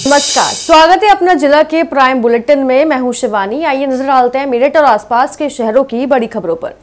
नमस्कार, स्वागत है अपना जिला के प्राइम बुलेटिन में। मैं हूं शिवानी। आइए नजर डालते हैं मेरठ और आसपास के शहरों की बड़ी खबरों पर।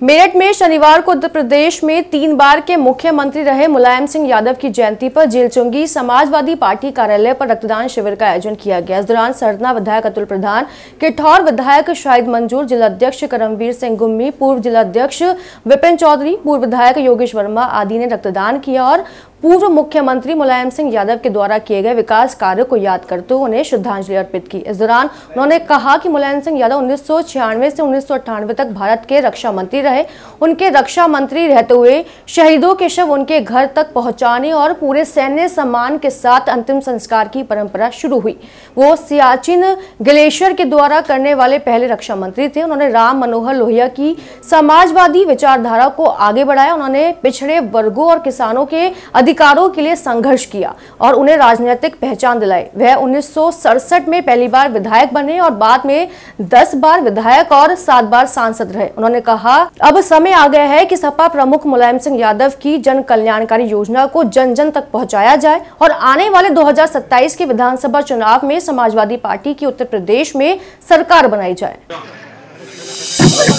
मेरठ में शनिवार को उत्तर प्रदेश में 3 बार के मुख्यमंत्री रहे मुलायम सिंह यादव की जयंती पर जेलचुंगी समाजवादी पार्टी कार्यालय पर रक्तदान शिविर का आयोजन किया गया। इस दौरान सरना विधायक अतुल प्रधान, किठौर विधायक शाहिद मंजूर, जिलाध्यक्ष करमवीर सिंह गुम्मी, पूर्व जिलाध्यक्ष विपिन चौधरी, पूर्व विधायक योगेश वर्मा आदि ने रक्तदान किया और पूर्व मुख्यमंत्री मुलायम सिंह यादव के द्वारा किए गए विकास कार्यों को याद करते हुए उन्हें श्रद्धांजलि अर्पित की। इस दौरान उन्होंने कहा कि मुलायम सिंह यादव 1996 से 1998 तक भारत के रक्षा मंत्री रहे। उनके रक्षा मंत्री रहते हुए शहीदों के शव उनके घर तक पहुंचाने और पूरे सैन्य सम्मान के साथ अंतिम संस्कार की परंपरा शुरू हुई। वो सियाचिन ग्लेशियर के द्वारा करने वाले पहले रक्षा मंत्री थे। उन्होंने राम मनोहर लोहिया की समाजवादी विचारधारा को आगे बढ़ाया। उन्होंने पिछड़े वर्गों और किसानों के अधिकारों के लिए संघर्ष किया और उन्हें राजनीतिक पहचान दिलाई। वह 1967 में पहली बार विधायक बने और बाद में 10 बार विधायक और 7 बार सांसद रहे। उन्होंने कहा, अब समय आ गया है कि सपा प्रमुख मुलायम सिंह यादव की जन कल्याणकारी योजना को जन जन तक पहुंचाया जाए और आने वाले 2027 के विधानसभा चुनाव में समाजवादी पार्टी की उत्तर प्रदेश में सरकार बनाई जाए।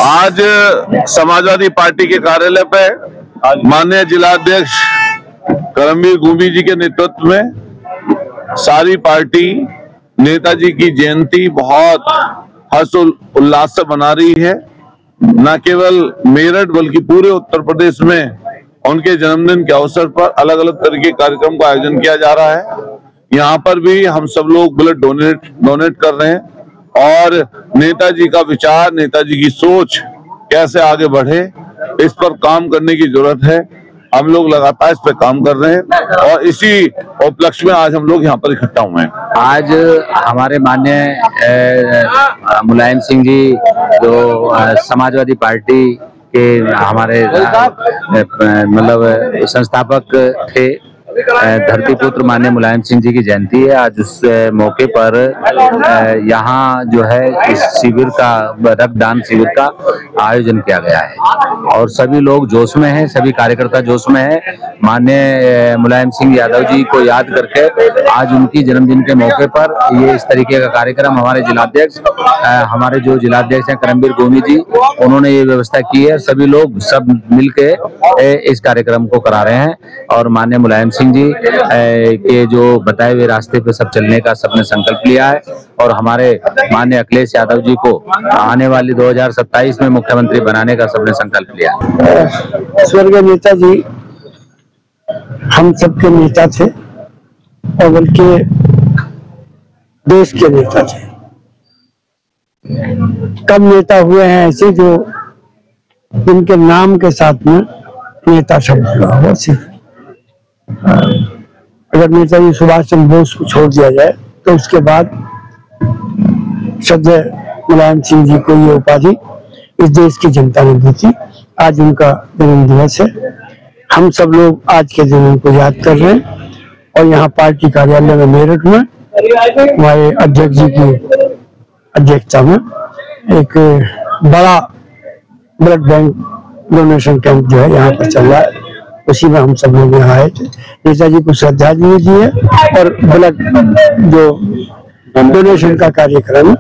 आज समाजवादी पार्टी के कार्यालय पे माननीय जिलाध्यक्ष करमवीर गुम्मी जी के नेतृत्व में सारी पार्टी नेताजी की जयंती बहुत हर्ष उल्लास से मना रही है। न केवल मेरठ बल्कि पूरे उत्तर प्रदेश में उनके जन्मदिन के अवसर पर अलग अलग तरह के कार्यक्रम का आयोजन किया जा रहा है। यहाँ पर भी हम सब लोग ब्लड डोनेट कर रहे हैं और नेताजी का विचार, नेताजी की सोच कैसे आगे बढ़े, इस पर काम करने की जरूरत है। हम लोग लगातार इस पर काम कर रहे हैं और इसी उपलक्ष्य में आज हम लोग यहाँ पर इकट्ठा हुए हैं। आज हमारे माननीय मुलायम सिंह जी जो समाजवादी पार्टी के हमारे मतलब संस्थापक थे, धरती पुत्र माननीय मुलायम सिंह जी की जयंती है। आज उस मौके पर यहाँ जो है इस शिविर का, रक्तदान शिविर का आयोजन किया गया है और सभी लोग जोश में हैं, सभी कार्यकर्ता जोश में हैं। माननीय मुलायम सिंह यादव जी को याद करके आज उनकी जन्मदिन के मौके पर ये इस तरीके का कार्यक्रम हमारे जो जिलाध्यक्ष हैं करमवीर गुम्मी जी, उन्होंने ये व्यवस्था की है। सभी लोग सब मिलके इस कार्यक्रम को करा रहे हैं और माननीय मुलायम सिंह जी के जो बताए हुए रास्ते पे सब चलने का सबने संकल्प लिया है और हमारे माननीय अखिलेश यादव जी को आने वाली 2027 में मुख्यमंत्री बनाने का सबने संकल्प लिया है। स्वर्गीय नेताजी हम सबके नेता थे और बल्कि देश के नेता थे। कम नेता हुए हैं ऐसे जो जिनके नाम के साथ में नेता शब्द जुड़ा हुआ। सिर्फ अगर नेताजी सुभाष चंद्र बोस को छोड़ दिया जाए तो उसके बाद श्रद्धेय मुलायम सिंह जी को ये उपाधि इस देश की जनता ने दी थी। आज उनका जन्म दिवस है। हम सब लोग आज के दिन उनको याद कर रहे हैं और यहाँ पार्टी कार्यालय में मेरठ में हमारे अध्यक्ष जी की अध्यक्षता में एक बड़ा ब्लड बैंक डोनेशन कैंप जो है यहाँ पर चल रहा है। उसी में हम सब लोग यहाँ आए थे, नेताजी को श्रद्धांजलि दी है और ब्लड जो डोनेशन का कार्यक्रम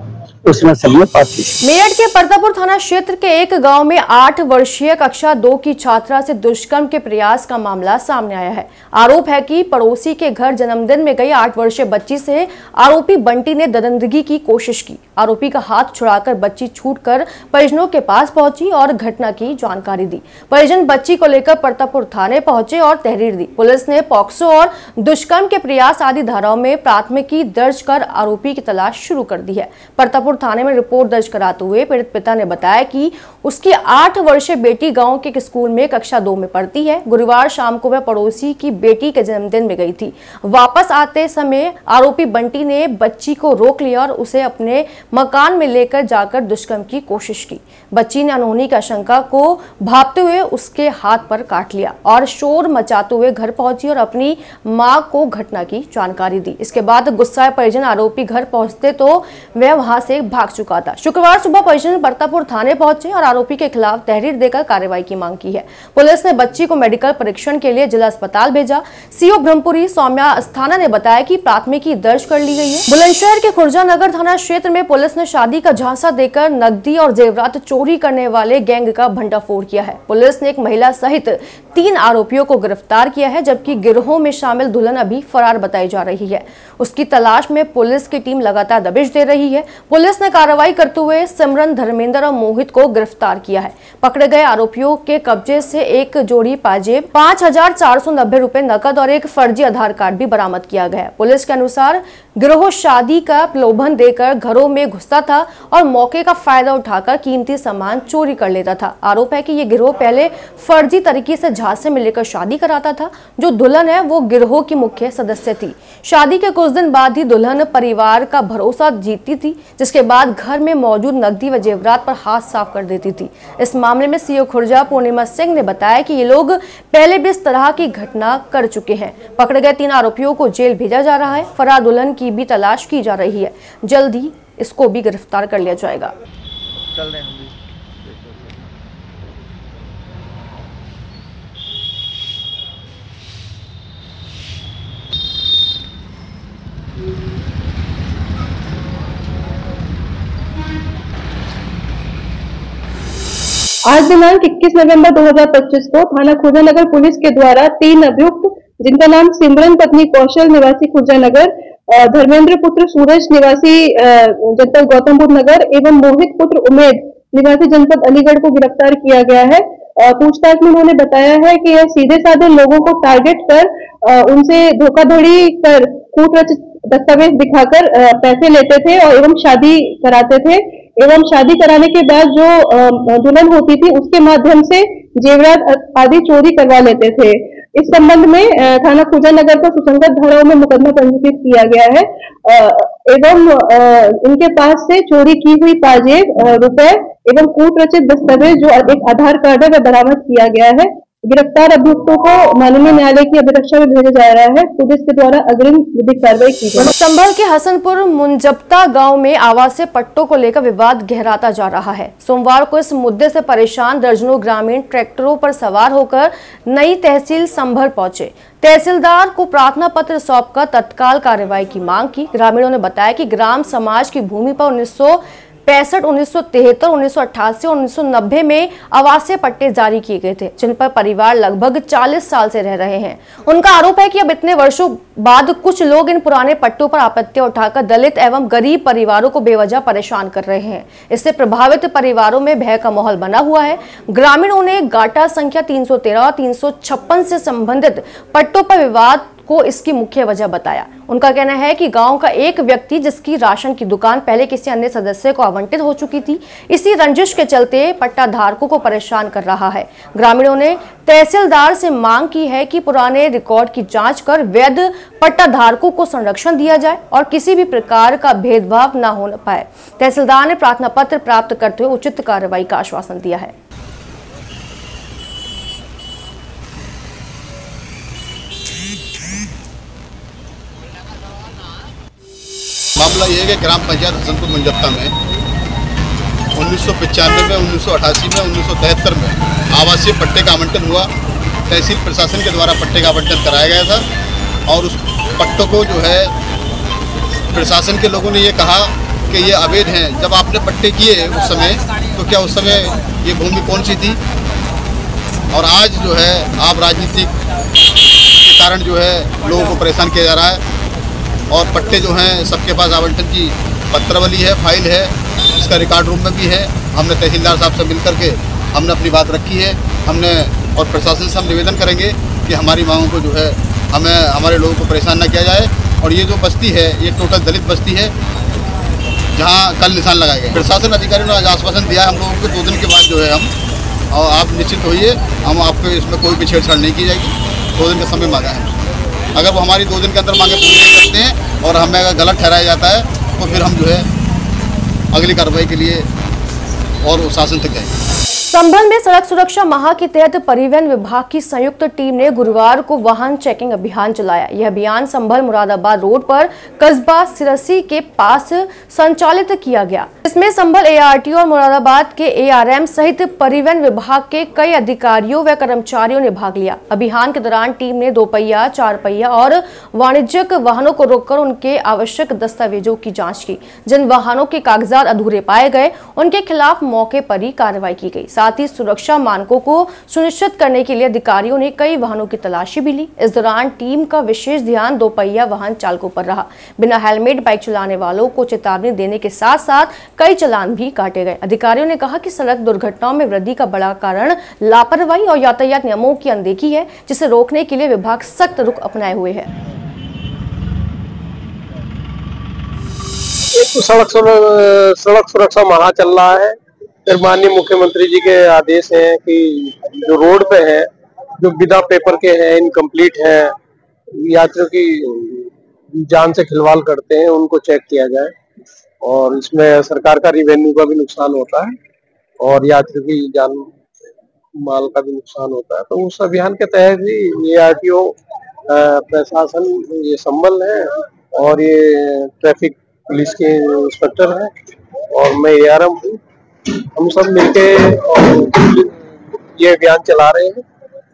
उसमें सबने पार्टिसिपेट। मेरठ के परतापुर थाना क्षेत्र के एक गांव में 8 वर्षीय कक्षा 2 की छात्रा से दुष्कर्म के प्रयास का मामला सामने आया है। आरोप है कि पड़ोसी के घर जन्मदिन में गई 8 वर्षीय बच्ची से आरोपी बंटी ने दरिंदगी की कोशिश की। आरोपी का हाथ छुड़ाकर बच्ची छूटकर परिजनों के पास पहुंची और घटना की जानकारी दी। परिजन बच्ची को लेकर परतापुर थाने पहुंचे और तहरीर दी। पुलिस ने पॉक्सो और दुष्कर्म के प्रयास आदि धाराओं में प्राथमिकी दर्ज कर आरोपी की तलाश शुरू कर दी है। परतापुर थाने में रिपोर्ट दर्ज कराते हुए पीड़ित पिता ने बताया कि उसकी 8 वर्षीय बेटी गांव के एक स्कूल में कक्षा 2 में पढ़ती है। गुरुवार शाम को वह पड़ोसी की बेटी के जन्मदिन में गई थी। वापस आते समय आरोपी बंटी ने बच्ची को रोक लिया और उसे अपने मकान में लेकर जाकर दुष्कर्म की कोशिश की। बच्ची ने अनहोनी की आशंका को भांपते हुए उसके हाथ पर काट लिया और शोर मचाते हुए घर पहुंची और अपनी मां को घटना की जानकारी दी। इसके बाद गुस्साए परिजन आरोपी घर पहुंचते तो वह वहां से भाग चुका था। शुक्रवार सुबह परिजन परतापुर थाने पहुंचे और आरोपी के खिलाफ तहरीर देकर कार्रवाई की मांग की है। पुलिस ने बच्ची को मेडिकल परीक्षण के लिए जिला अस्पताल भेजा। सीओ ब्रह्मपुरी सौम्या अस्थाना ने बताया कि प्राथमिकी दर्ज कर ली गई है। बुलंदशहर के खुर्जा नगर थाना क्षेत्र में पुलिस ने शादी का झांसा देकर नकदी और जेवरात चोरी करने वाले गैंग का भंडाफोड़ किया है। पुलिस ने एक महिला सहित 3 आरोपियों को गिरफ्तार किया है, जबकि गिरोह में शामिल दुल्हन अभी फरार बताई जा रही है। उसकी तलाश में पुलिस की टीम लगातार दबिश दे रही है। पुलिस ने कार्रवाई करते हुए सिमरन, धर्मेंद्र और मोहित को गिरफ्तार किया है। पकड़े गए आरोपियों के कब्जे से एक जोड़ी पाजेब, 5,490 रुपए नकद और एक फर्जी आधार कार्ड भी बरामद किया गया है। पुलिस के अनुसार गिरोह शादी का प्रलोभन देकर घरों में घुसता था और मौके का फायदा उठाकर कीमती सामान चोरी कर लेता था। आरोप है कि ये गिरोह पहले फर्जी तरीके से झांसे में लेकर शादी कराता था। जो दुल्हन है वो गिरोह की मुख्य सदस्य थी। शादी के कुछ दिन बाद ही दुल्हन परिवार का भरोसा जीतती थी, जिसके बाद घर में मौजूद नकदी व जेवरात पर हाथ साफ कर देती थी। इस मामले में सीओ खुर्जा पूर्णिमा सिंह ने बताया कि ये लोग पहले भी इस तरह की घटना कर चुके हैं। पकड़े गए 3 आरोपियों को जेल भेजा जा रहा है। फरार दुल्हन की भी तलाश की जा रही है। जल्द ही इसको भी गिरफ्तार कर लिया जाएगा। चल रहे हैं हम भी। आज दिनांक 21 नवंबर 2025 को थाना खुर्जा नगर पुलिस के द्वारा 3 अभियुक्त, जिनका नाम सिमरन पत्नी कौशल निवासी खुर्जा नगर, धर्मेंद्र पुत्र सूरज निवासी जनपद गौतम बुद्ध नगर एवं मोहित पुत्र उमेद निवासी जनपद अलीगढ़ को गिरफ्तार किया गया है। पूछताछ में उन्होंने बताया है कि यह सीधे साधे लोगों को टारगेट कर उनसे धोखाधड़ी कर कूटरचित दस्तावेज दिखाकर पैसे लेते थे और एवं शादी कराते थे एवं शादी कराने के बाद जो दुल्हन होती थी उसके माध्यम से जेवरात आदि चोरी करवा लेते थे। इस संबंध में थाना खुर्जा नगर को सुसंगत धाराओं में मुकदमा पंजीकृत किया गया है एवं इनके पास से चोरी की हुई पाजेब, रुपए एवं कूटरचित दस्तावेज जो एक आधार कार्ड है वह बरामद किया गया है। गिरफ्तार अभियुक्तों को माननीय न्यायालय की अभिरक्षा में भेजा जा रहा है। पुलिस के द्वारा अग्रिम विधिक कार्रवाई की जाएगी। संभल के हसनपुर मुंजप्ता गांव में आवासीय पट्टों को लेकर विवाद गहराता जा रहा है। सोमवार को इस मुद्दे से परेशान दर्जनों ग्रामीण ट्रैक्टरों पर सवार होकर नई तहसील संभल पहुंचे। तहसीलदार को प्रार्थना पत्र सौंपकर तत्काल कार्रवाई की मांग की। ग्रामीणों ने बताया कि ग्राम समाज की भूमि पर 1965, 1973, 1988 और 1990 में आवासीय पट्टे जारी किए गए थे, जिन पर परिवार लगभग 40 साल से रह रहे हैं। उनका आरोप है कि अब इतने वर्षों बाद कुछ लोग इन पुराने पट्टों पर आपत्ति उठाकर दलित एवं गरीब परिवारों को बेवजह परेशान कर रहे हैं। इससे प्रभावित परिवारों में भय का माहौल बना हुआ है। ग्रामीणों ने गाटा संख्या 313 और 356 से संबंधित पट्टों पर विवाद को इसकी मुख्य वजह बताया। उनका कहना है कि गांव का एक व्यक्ति, जिसकी राशन की दुकान पहले किसी अन्य सदस्य को आवंटित हो चुकी थी, इसी रंजिश के चलते पट्टा धारकों को परेशान कर रहा है। ग्रामीणों ने तहसीलदार से मांग की है कि पुराने रिकॉर्ड की जांच कर वैध पट्टा धारकों को संरक्षण दिया जाए और किसी भी प्रकार का भेदभाव न हो पाए। तहसीलदार ने प्रार्थना पत्र प्राप्त करते हुए उचित कार्रवाई का आश्वासन दिया है। मामला यह है कि ग्राम पंचायत हसनपुर मुंजप्ता में 1995 में, 1988 में, 1973 में आवासीय पट्टे का आवंटन हुआ। तहसील प्रशासन के द्वारा पट्टे का आवंटन कराया गया था और उस पट्टों को जो है प्रशासन के लोगों ने ये कहा कि ये अवैध हैं। जब आपने पट्टे किए उस समय, तो क्या उस समय ये भूमि कौन सी थी? और आज जो है आप राजनीतिक के कारण जो है लोगों को परेशान किया जा रहा है और पट्टे जो हैं सबके पास आवंटन की पत्रावली है, फाइल है, इसका रिकॉर्ड रूम में भी है। हमने तहसीलदार साहब से मिलकर के हमने अपनी बात रखी है। हमने और प्रशासन से हम निवेदन करेंगे कि हमारी मांगों को जो है हमें हमारे लोगों को परेशान न किया जाए। और ये जो बस्ती है ये टोटल दलित बस्ती है जहाँ कल निशान लगाए गए। प्रशासन अधिकारियों ने आज आश्वासन दिया हम लोगों को 2 दिन के बाद जो है हम, और आप निश्चित होइए, हम आपको इसमें कोई भी छेड़छाड़ नहीं की जाएगी। 2 दिन का समय मांगा है। अगर वो हमारी 2 दिन के अंदर मांगे पूरी नहीं करते हैं और हमें अगर गलत ठहराया जाता है तो फिर हम जो है अगली कार्रवाई के लिए और शासन तक जाएंगे। संभल में सड़क सुरक्षा माह के तहत परिवहन विभाग की संयुक्त टीम ने गुरुवार को वाहन चेकिंग अभियान चलाया। यह अभियान संभल मुरादाबाद रोड पर कस्बा सिरसी के पास संचालित किया गया। इसमें संभल ARTO और मुरादाबाद के ARM सहित परिवहन विभाग के कई अधिकारियों व कर्मचारियों ने भाग लिया। अभियान के दौरान टीम ने 2 पहिया, 4 पहिया और वाणिज्यिक वाहनों को रोककर उनके आवश्यक दस्तावेजों की जाँच की। जिन वाहनों के कागजात अधूरे पाए गए उनके खिलाफ मौके पर ही कार्रवाई की गई। साथ ही सुरक्षा मानकों को सुनिश्चित करने के लिए अधिकारियों ने कई वाहनों की तलाशी भी ली। इस दौरान टीम का विशेष ध्यान 2 पहिया वाहन चालकों पर रहा। बिना हेलमेट बाइक चलाने वालों को चेतावनी देने के साथ साथ कई चालान भी काटे गए। अधिकारियों ने कहा कि सड़क दुर्घटनाओं में वृद्धि का बड़ा कारण लापरवाही और यातायात नियमों की अनदेखी है, जिसे रोकने के लिए विभाग सख्त रुख अपनाए हुए है। एक तो सड़क सुरक्षा माह चल रहा है। फिर माननीय मुख्यमंत्री जी के आदेश हैं कि जो रोड पे है, जो बिना पेपर के हैं, इनकम्प्लीट है, यात्रियों की जान से खिलवाड़ करते हैं, उनको चेक किया जाए। और इसमें सरकार का रिवेन्यू का भी नुकसान होता है और यात्रियों की जान माल का भी नुकसान होता है। तो उस अभियान के तहत ही ARTO प्रशासन ये संभल है और ये ट्रैफिक पुलिस के इंस्पेक्टर है और मैं ARM हूँ। हम सब मिलके ये अभियान चला रहे हैं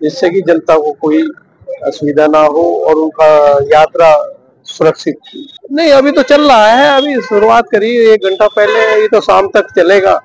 जिससे कि जनता को कोई असुविधा ना हो और उनका यात्रा सुरक्षित। नहीं, अभी तो चल रहा है, अभी शुरुआत करी 1 घंटा पहले। ये तो शाम तक चलेगा,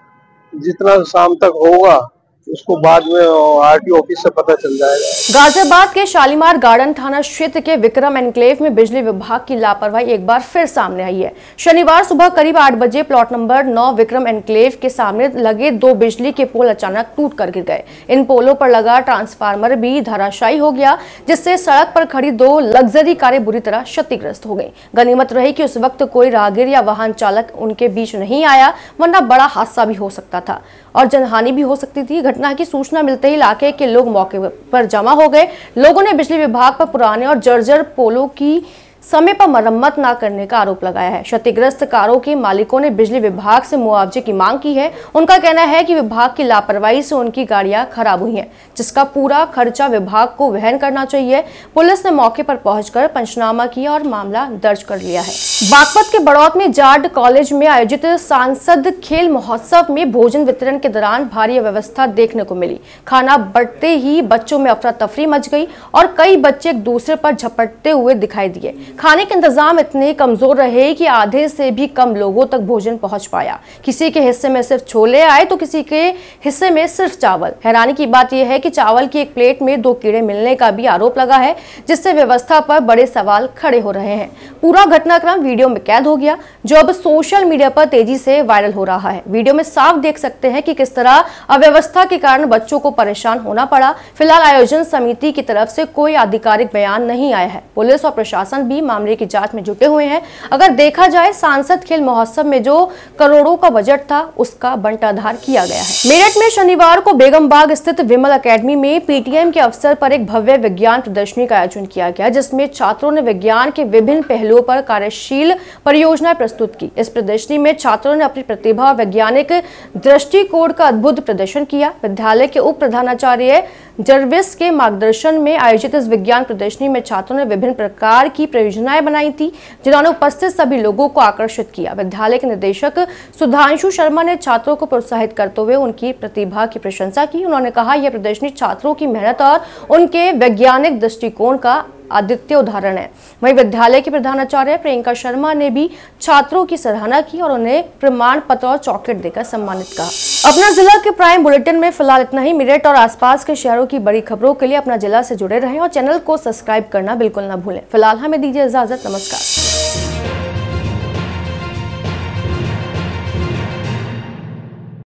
जितना शाम तक होगा उसको बाद में RTO ऑफिस से पता चल जाएगा। गाजियाबाद के शालीमार गार्डन थाना क्षेत्र के विक्रम एनक्लेव में बिजली विभाग की लापरवाही एक बार फिर सामने आई है। शनिवार सुबह करीब 8 बजे प्लॉट नंबर 9 विक्रम एनक्लेव के सामने लगे 2 बिजली के पोल अचानक टूट कर गिर गए। इन पोलों पर लगा ट्रांसफार्मर भी धराशायी हो गया, जिससे सड़क पर खड़ी 2 लग्जरी कारें बुरी तरह क्षतिग्रस्त हो गई। गनीमत रही कि उस वक्त कोई राहगीर या वाहन चालक उनके बीच नहीं आया, वरना बड़ा हादसा भी हो सकता था और जनहानि भी हो सकती थी। घटना की सूचना मिलते ही इलाके के लोग मौके पर जमा हो गए। लोगों ने बिजली विभाग पर पुराने और जर्जर पोलों की समय पर मरम्मत न करने का आरोप लगाया है। क्षतिग्रस्त कारों के मालिकों ने बिजली विभाग से मुआवजे की मांग की है। उनका कहना है कि विभाग की लापरवाही से उनकी गाड़ियां खराब हुई हैं, जिसका पूरा खर्चा विभाग को वहन करना चाहिए। पुलिस ने मौके पर पहुंचकर पंचनामा किया और मामला दर्ज कर लिया है। बागपत के बड़ौत में जाट कॉलेज में आयोजित सांसद खेल महोत्सव में भोजन वितरण के दौरान भारी अव्यवस्था देखने को मिली। खाना बढ़ते ही बच्चों में अफरा तफरी मच गई और कई बच्चे एक दूसरे पर झपटते हुए दिखाई दिए। खाने के इंतजाम इतने कमजोर रहे कि आधे से भी कम लोगों तक भोजन पहुंच पाया। किसी के हिस्से में सिर्फ छोले आए तो किसी के हिस्से में सिर्फ चावल। हैरानी की बात यह है कि चावल की एक प्लेट में 2 कीड़े मिलने का भी आरोप लगा है, जिससे व्यवस्था पर बड़े सवाल खड़े हो रहे हैं। पूरा घटनाक्रम वीडियो में कैद हो गया, जो अब सोशल मीडिया पर तेजी से वायरल हो रहा है। वीडियो में साफ देख सकते हैं कि किस तरह अव्यवस्था के कारण बच्चों को परेशान होना पड़ा। फिलहाल आयोजन समिति की तरफ से कोई आधिकारिक बयान नहीं आया है। पुलिस और प्रशासन भी मामले की जांच में जुटे हुए हैं। अगर देखा जाए, सांसद खेल महोत्सव में जो करोड़ों का बजट था, उसका बंटाधार किया गया है। मेरठ में शनिवार को बेगमबाग स्थित विमल एकेडमी में PTM के अवसर पर एक भव्य विज्ञान प्रदर्शनी का आयोजन किया गया, जिसमें छात्रों ने विज्ञान के विभिन्न पहलुओं पर कार्यशील परियोजनाएं प्रस्तुत की। इस प्रदर्शनी में छात्रों ने अपनी प्रतिभा और वैज्ञानिक दृष्टिकोण का अद्भुत प्रदर्शन किया। विद्यालय के उप प्रधानाचार्य जर्विस के मार्गदर्शन में आयोजित इस विज्ञान प्रदर्शनी में छात्रों ने विभिन्न प्रकार की परियोजनाएं बनाई थी, जिन्होंने उपस्थित सभी लोगों को आकर्षित किया। विद्यालय के निदेशक सुधांशु शर्मा ने छात्रों को प्रोत्साहित करते हुए उनकी प्रतिभा की प्रशंसा की। उन्होंने कहा, यह प्रदर्शनी छात्रों की मेहनत और उनके वैज्ञानिक दृष्टिकोण का अद्वितीय उदाहरण है। वहीं विद्यालय की प्रधानाचार्य प्रियंका शर्मा ने भी छात्रों की सराहना की और उन्हें प्रमाण पत्र और चॉकलेट देकर सम्मानित कहा। अपना जिला के प्राइम बुलेटिन में फिलहाल इतना ही। मेरठ और आसपास के शहरों की बड़ी खबरों के लिए अपना जिला से जुड़े रहें और चैनल को सब्सक्राइब करना बिल्कुल न भूलें। फिलहाल हमें दीजिए इजाजत। नमस्कार।